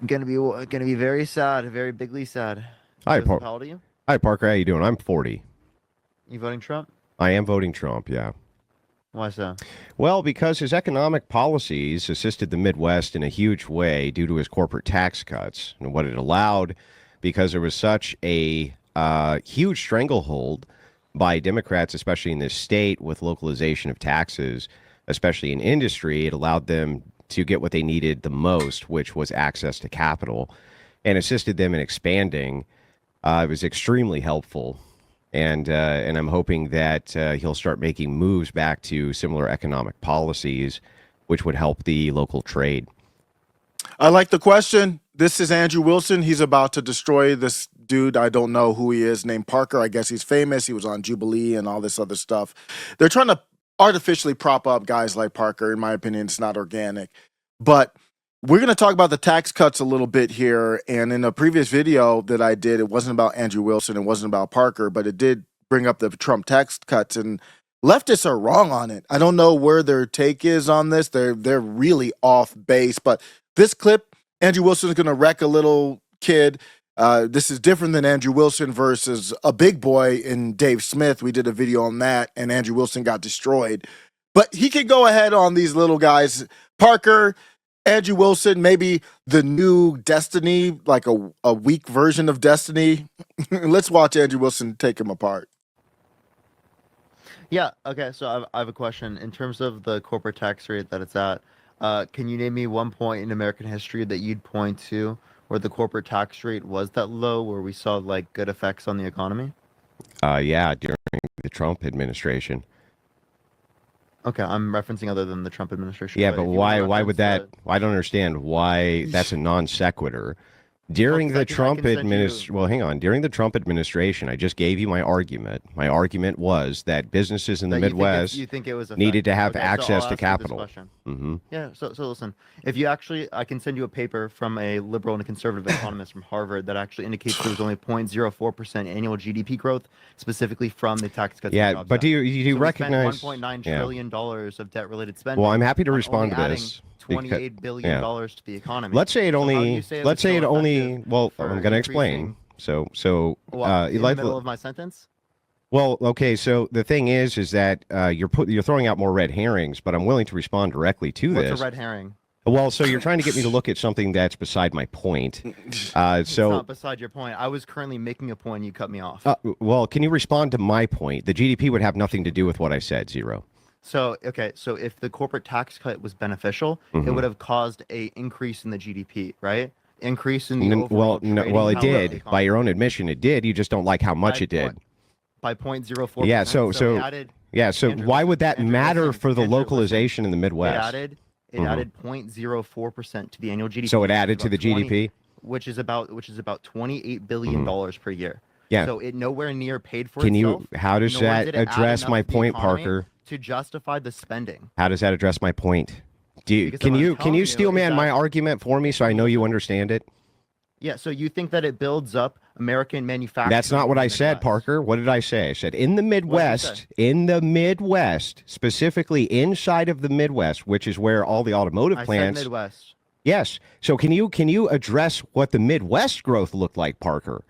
Gonna be very sad, very bigly sad. Hi, Joseph, how old are you? Hi, Parker. How you doing? I'm 40. You voting Trump? I am voting Trump. Yeah. Why so? Well, because his economic policies assisted the Midwest in a huge way due to his corporate tax cuts and what it allowed, because there was such a huge stranglehold by Democrats, especially in this state, with localization of taxes, especially in industry. It allowed them to get what they needed the most, which was access to capital, and assisted them in expanding. It was extremely helpful, and I'm hoping that he'll start making moves back to similar economic policies, which would help the local trade. I like the question. This is Andrew Wilson. He's about to destroy this dude. I don't know who he is, named Parker. I guess he's famous. He was on Jubilee and all this other stuff. They're trying to artificially prop up guys like Parker. In my opinion, it's not organic. But we're going to talk about the tax cuts a little bit here. And in a previous video that I did, it wasn't about Andrew Wilson. It wasn't about Parker, but it did bring up the Trump tax cuts. And leftists are wrong on it. I don't know where their take is on this. They're really off base. But this clip, Andrew Wilson is going to wreck a little kid. This is different than Andrew Wilson versus a big boy in Dave Smith. We did a video on that, and Andrew Wilson got destroyed. But he can go ahead on these little guys. Parker, Andrew Wilson, maybe the new Destiny, like a weak version of Destiny. Let's watch Andrew Wilson take him apart. Yeah. Okay. So I have a question. In terms of the corporate tax rate that it's at, can you name me one point in American history that you'd point to where the corporate tax rate was that low, where we saw like good effects on the economy? Yeah, during the Trump administration. Okay, I'm referencing other than the Trump administration. Yeah, but if you why? want to Why would reference that? I don't understand why that's a non sequitur. During 'cause the I Trump can send you. administration, well, hang on. During the Trump administration, I just gave you my argument. My argument was that businesses in the Midwest You think it was needed to have okay, so access I'll to ask you this capital. question. Hmm. Yeah, so listen, if you actually, I can send you a paper from a liberal and a conservative economist from Harvard that actually indicates there was only 0.04% annual GDP growth, specifically from the Tax Cuts and Yeah, Jobs but Act. do you So we spent recognize? $1.9 Yeah. trillion of debt-related spending. Well, I'm happy to on respond only to adding this. $28 billion Yeah. dollars to the economy. Let's say it So how do only. you say it Let's was say it so only. effective Well, for I'm going to explain. increasing- So, Well, in the middle of my sentence? Well, okay. So the thing is that you're throwing out more red herrings, but I'm willing to respond directly to What's this. a red herring? Well, so you're trying to get me to look at something that's beside my point. It's So, not beside your point. I was currently making a point. You cut me off. well, can you respond to my point? The GDP would have nothing to do with what I said. Zero. So, okay, so if the corporate tax cut was beneficial, it would have caused a increase in the GDP, right? Increase in the overall trading Well, it power of the did. By economy. your own admission, it did. You just don't like how much By it did. point- By 0.04%. Yeah. So, it added, yeah. So, Andrew, why would that Andrew, matter listen, for the Andrew, localization in the it Midwest? added Mhm. 0.04% to the annual GDP. So it which is added to about the 20 GDP. which is about $28 billion per year. Yeah. So it nowhere near paid for Can itself. you? How does nor that did it add address enough my to the point, economy Parker? to justify the spending. How does that address my point? Because Can what I'm you telling you steel is man my that- argument for me so I know you understand it? Yeah, so you think that it builds up American manufacturing? That's not what in I the said, Midwest. Parker. What did I say? I said in the say? Midwest, specifically inside of the Midwest, which is where all the automotive I said plants. Midwest. Yes. So can you address what the Midwest growth looked like, Parker?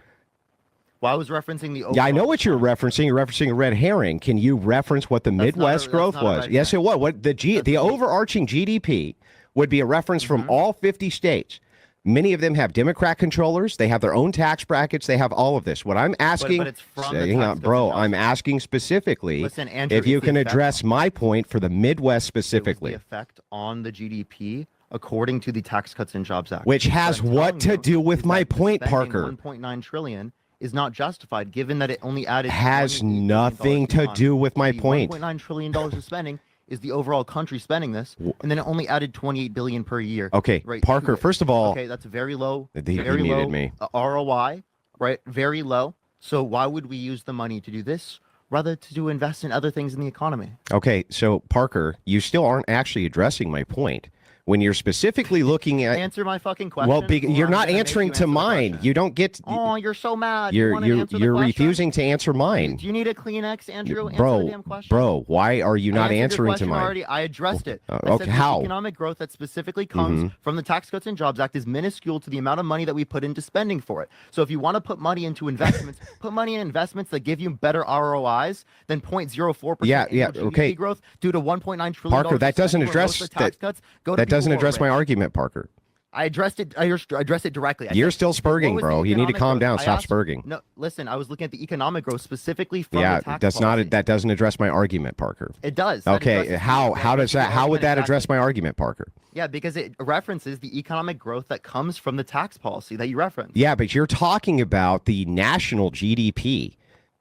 Well, I was referencing the. Yeah, I know overall what you're economy. referencing. You're referencing a red herring. Can you reference what the That's not a- Midwest that's growth not a was? red Yes, it herring. was. What the That's the the- overarching GDP would be a reference from Mm-hmm. all 50 states. Many of them have Democrat controllers. They have their own tax brackets. They have all of this. What I'm asking, it's from the hang Tax on, Cuts bro. and Jobs I'm Act. asking specifically Listen, Andrew, if you it's the can effect address my point for the Midwest It was specifically, the effect on the GDP according to the Tax Cuts and Jobs Act. which has I'm what telling to you do with is my that the point, spending Parker? 1.9 trillion is not justified, given that it only added. Has $28 billion nothing to the to do with my The point. $1.9 trillion of spending is the overall country spending this, and then it only added 28 billion per year. Okay, right to Parker. it. First of all, Okay, that's very low. He Very muted low me. ROI, right? Very low. So why would we use the money to do this rather to invest in other things in the economy? Okay, so Parker, you still aren't actually addressing my point, when you're specifically looking at Answer my fucking question. well, or you're I'm not gonna make answering you to answer the mine. question. You don't get. Oh, you're so mad. You You're want to answer the you're question? refusing to answer mine. Do you need a Kleenex, Andrew? Answer the Bro, damn question. bro, why are you I not answered your answering to question mine? already. I addressed it. I Okay, said the how? economic growth that specifically comes from the Tax Cuts and Jobs Act is minuscule to the amount of money that we put into spending for it. So if you want to put money into investments, put money in investments that give you better ROIs than 0.04% Yeah, annual GDP okay. growth due to 1.9 trillion. Parker, that doesn't address tax cuts go to that doesn't people who are address my rich. argument, Parker. I addressed it. I addressed it directly. I You're said, still what spurging, was the bro. You need to economic calm growth? down. I Stop asked- spurging. No, listen. I was looking at the economic growth specifically from Yeah, the tax that's policy. not. That doesn't address my argument, Parker. It does. That Okay, addresses how the- how does the that? How would argument that exactly. address my argument, Parker? Yeah, because it references the economic growth that comes from the tax policy that you referenced. Yeah, but you're talking about the national GDP.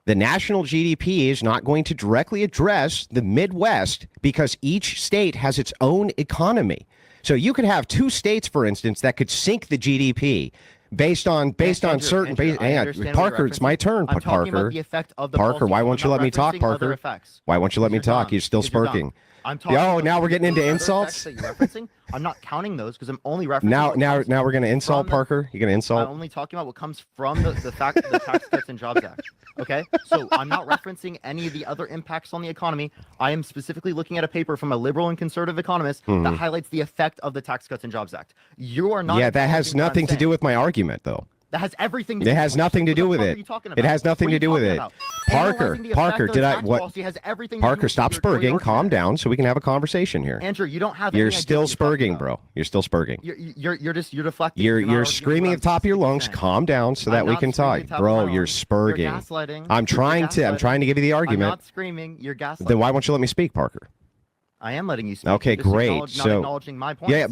The national GDP is not going to directly address the Midwest because each state has its own economy. So you could have two states, for instance, that could sink the GDP based on certain. Parker, it's my turn. I'm talking Parker, about the effect of the Parker, policy. why I'm won't you not let me talk, referencing other Parker? effects. Why won't you let me You're talk? dumb. You're still Because you're dumb. spurking. I'm talking Oh, about now we're getting into other insults? effects that you're referencing. I'm not counting those because I'm only referencing. Now what comes we're going to insult from the- Parker. You're going to I'm insult. only talking about what comes from the fact of the Tax Cuts and Jobs Act. Okay, so I'm not referencing any of the other impacts on the economy. I am specifically looking at a paper from a liberal and conservative economist that highlights the effect of the Tax Cuts and Jobs Act. You are not. Yeah, that has acknowledging what I'm nothing to do saying. with my argument, though. That has everything. It has nothing to do with it. It has nothing to do with it. Parker, did I what? Parker, stop spurging. Calm down, so we can have a conversation here. Andrew, you don't have. You're any idea still what you're talking spurging, about. bro. You're still spurging. You're deflecting. You're not arguing screaming what at the top of your I'm lungs. saying. Calm down, so that I'm we not can screaming talk, at the top of bro. my You're lungs. spurging. You're gaslighting. I'm You're trying to give you the I'm argument. not screaming. You're gaslighting. Then why won't you let me speak, Parker? I am letting you speak. Okay, You're just great. not So acknowledging my points. yeah,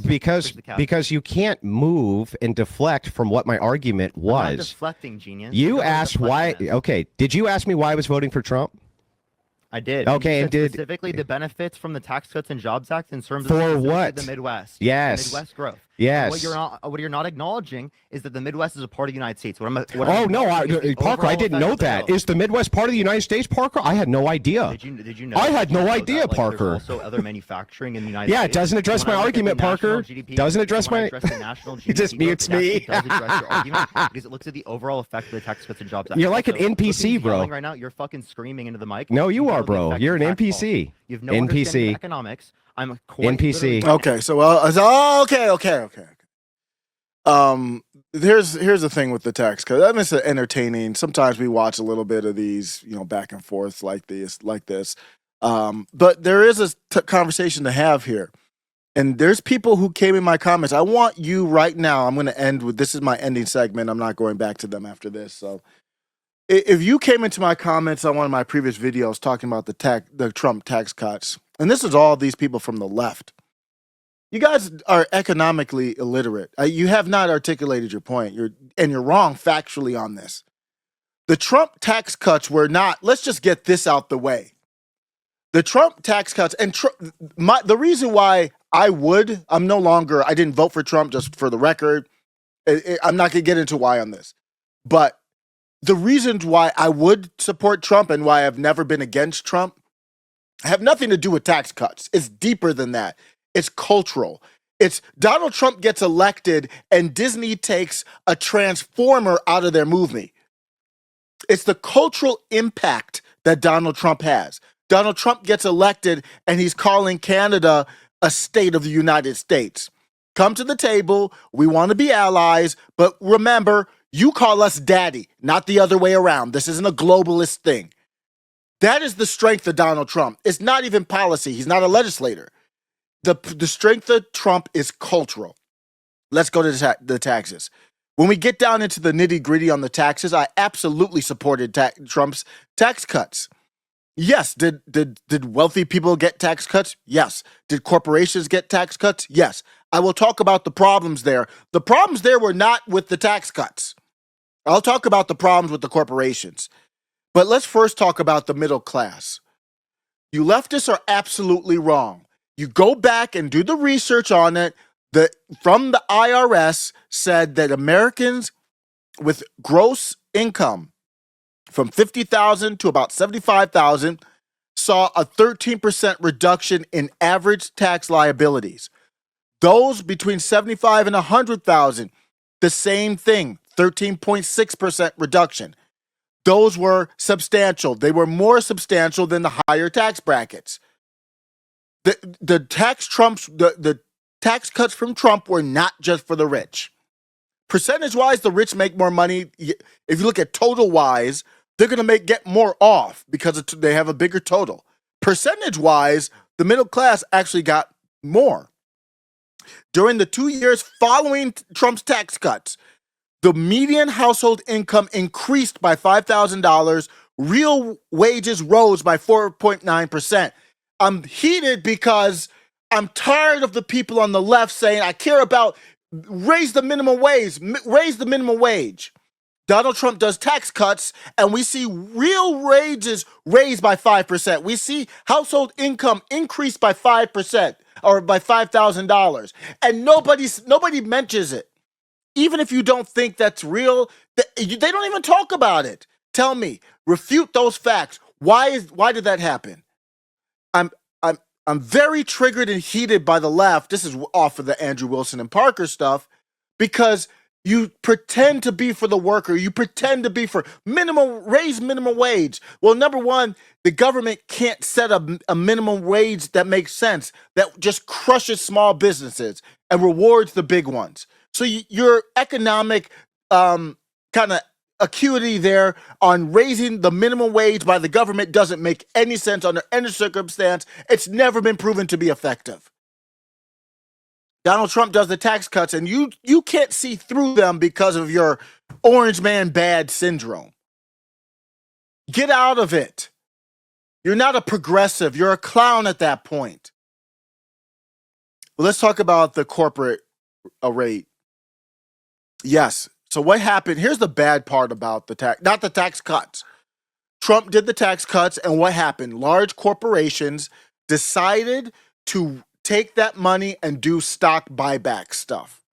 because you can't move and deflect from what my argument I'm not was. deflecting, genius. You know what a asked why. deflection is. Okay, did you ask me why I was voting for Trump? I did. Okay, You and said did- specifically the benefits from the Tax Cuts and Jobs Act in terms of For specifically what? the Midwest. Yes. The Midwest growth. Yes. And what you're not acknowledging is that the Midwest is a part of the United States. Oh no, Parker, I didn't know that. Is the Midwest part of the United States, Parker? I had no idea. Did you know? I had did you no know idea, that, like, Parker. There's also other manufacturing in the United Yeah, States. it doesn't address When my I look at the argument, national Parker. GDP, Doesn't address when I my- address the national He just GDP growth, mutes it actually me. does address your argument because it looks at the overall effect of the Tax Cuts and Jobs Act. You're like an Also, look NPC, who's bro. yelling right now, you're fucking screaming into the mic. No, you know are, the bro. effect You're of an tax NPC. policy. You have no understanding of economics. I'm quite NPC. literally- Okay, so okay. Here's the thing with the tax cut. I mean, it's entertaining. Sometimes we watch a little bit of these, back and forth like this. But there is a conversation to have here. And there's people who came in my comments. I want you right now. I'm going to end with this is my ending segment. I'm not going back to them after this. So if you came into my comments on one of my previous videos talking about the Trump tax cuts, and this is all these people from the left. You guys are economically illiterate. You have not articulated your point. You're wrong factually on this. The Trump tax cuts were not. Let's just get this out the way. The Trump tax cuts and the reason why I didn't vote for Trump, just for the record. I'm not going to get into why on this, but the reasons why I would support Trump and why I've never been against Trump have nothing to do with tax cuts. It's deeper than that. It's cultural. It's Donald Trump gets elected and Disney takes a transformer out of their movie. It's the cultural impact that Donald Trump has. Donald Trump gets elected and he's calling Canada a state of the United States. Come to the table. We want to be allies, but remember, you call us daddy, not the other way around. This isn't a globalist thing. That is the strength of Donald Trump. It's not even policy. He's not a legislator. The strength of Trump is cultural. Let's go to the taxes. When we get down into the nitty-gritty on the taxes, I absolutely supported Trump's tax cuts. Yes, did wealthy people get tax cuts? Yes. Did corporations get tax cuts? Yes. I will talk about the problems there. The problems there were not with the tax cuts. I'll talk about the problems with the corporations. But let's first talk about the middle class. You leftists are absolutely wrong. You go back and do the research on it. From the IRS said that Americans with gross income from $50,000 to about $75,000 saw a 13% reduction in average tax liabilities. Those between 75 and 100,000, the same thing, 13.6% reduction. Those were substantial. They were more substantial than the higher tax brackets. The tax cuts from Trump were not just for the rich. Percentage-wise, the rich make more money. If you look at total-wise, they're going to get more off because they have a bigger total. Percentage-wise, the middle class actually got more. During the 2 years following Trump's tax cuts, the median household income increased by $5,000. Real wages rose by 4.9%. I'm heated because I'm tired of the people on the left saying, I care about raise the minimum wage. Donald Trump does tax cuts, and we see real wages raised by 5%. We see household income increased by 5% or by $5,000, and nobody mentions it. Even if you don't think that's real, they don't even talk about it. Tell me, refute those facts. Why did that happen? I'm very triggered and heated by the left. This is off of the Andrew Wilson and Parker stuff, because you pretend to be for the worker. You pretend to be for raise minimum wage. Well, number one, the government can't set a minimum wage that makes sense, that just crushes small businesses and rewards the big ones. So your economic kind of acuity there on raising the minimum wage by the government doesn't make any sense under any circumstance. It's never been proven to be effective. Donald Trump does the tax cuts, and you can't see through them because of your orange man bad syndrome. Get out of it. You're not a progressive. You're a clown at that point. Well, let's talk about the corporate rate. Yes. So what happened? Here's the bad part about not the tax cuts. Trump did the tax cuts, and what happened? Large corporations decided to take that money and do stock buyback stuff.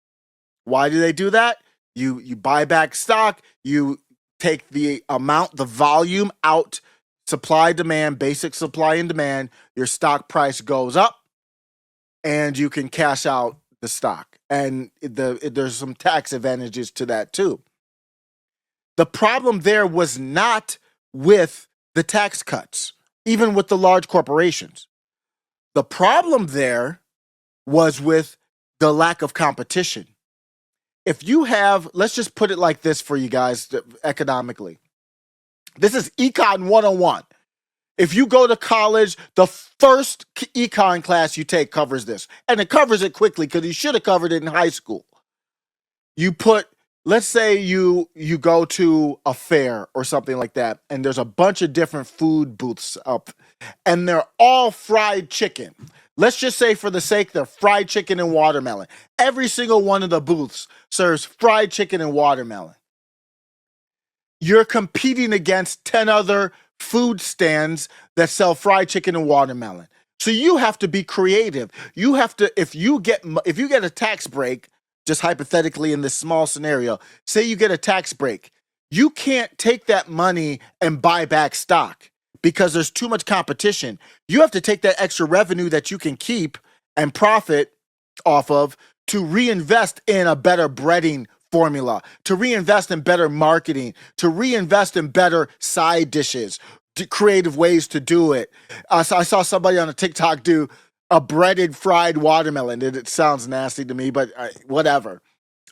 Why do they do that? You buy back stock, you take the amount, the volume out, supply, demand, basic supply and demand, your stock price goes up, and you can cash out the stock. And there's some tax advantages to that too. The problem there was not with the tax cuts, even with the large corporations. The problem there was with the lack of competition. If you have, let's just put it like this for you guys economically. This is Econ 101. If you go to college, the first econ class you take covers this. And it covers it quickly because you should have covered it in high school. Let's say you go to a fair or something like that, and there's a bunch of different food booths up, and they're all fried chicken. Let's just say, for the sake, they're fried chicken and watermelon. Every single one of the booths serves fried chicken and watermelon. You're competing against 10 other food stands that sell fried chicken and watermelon. So you have to be creative. You have to, if you get a tax break, just hypothetically in this small scenario, say you get a tax break, you can't take that money and buy back stock because there's too much competition. You have to take that extra revenue that you can keep and profit off of to reinvest in a better breading formula, to reinvest in better marketing, to reinvest in better side dishes, creative ways to do it. I saw somebody on a TikTok do a breaded fried watermelon. It sounds nasty to me, but whatever.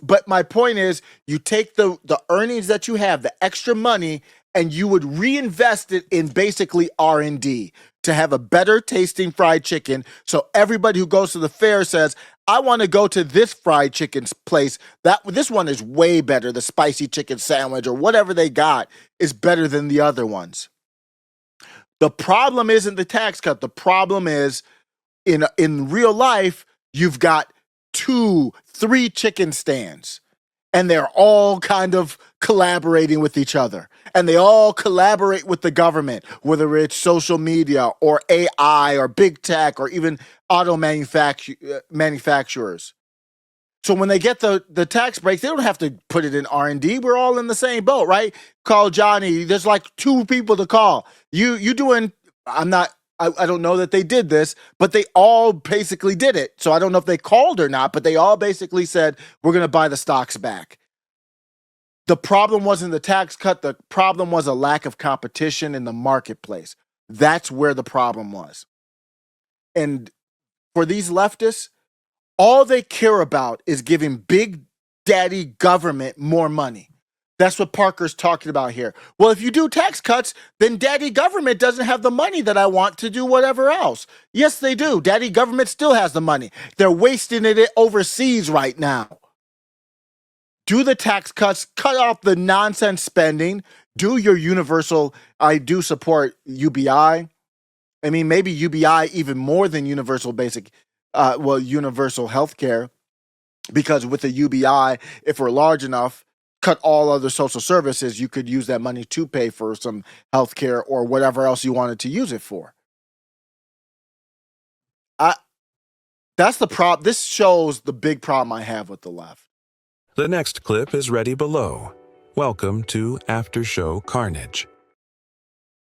But my point is, you take the earnings that you have, the extra money, and you would reinvest it in basically R&D to have a better tasting fried chicken. So everybody who goes to the fair says, I want to go to this fried chicken place. This one is way better. The spicy chicken sandwich or whatever they got is better than the other ones. The problem isn't the tax cut. The problem is in real life, you've got 2, 3 chicken stands, and they're all kind of collaborating with each other. And they all collaborate with the government, whether it's social media or AI or big tech or even auto manufacturers. So when they get the tax breaks, they don't have to put it in R&D. We're all in the same boat, right? Call Johnny. There's like 2 people to call. You doing? I'm not I don't know that they did this, but they all basically did it. So I don't know if they called or not, but they all basically said, we're going to buy the stocks back. The problem wasn't the tax cut. The problem was a lack of competition in the marketplace. That's where the problem was. And for these leftists, all they care about is giving big daddy government more money. That's what Parker's talking about here. Well, if you do tax cuts, then daddy government doesn't have the money that I want to do whatever else. Yes, they do. Daddy government still has the money. They're wasting it overseas right now. Do the tax cuts, cut off the nonsense spending, do your universal. I do support UBI. I mean, maybe UBI even more than universal basic, universal health care, because with the UBI, if we're large enough, cut all other social services, you could use that money to pay for some health care or whatever else you wanted to use it for. That's the problem. This shows the big problem I have with the left. The next clip is ready below. Welcome to After Show Carnage.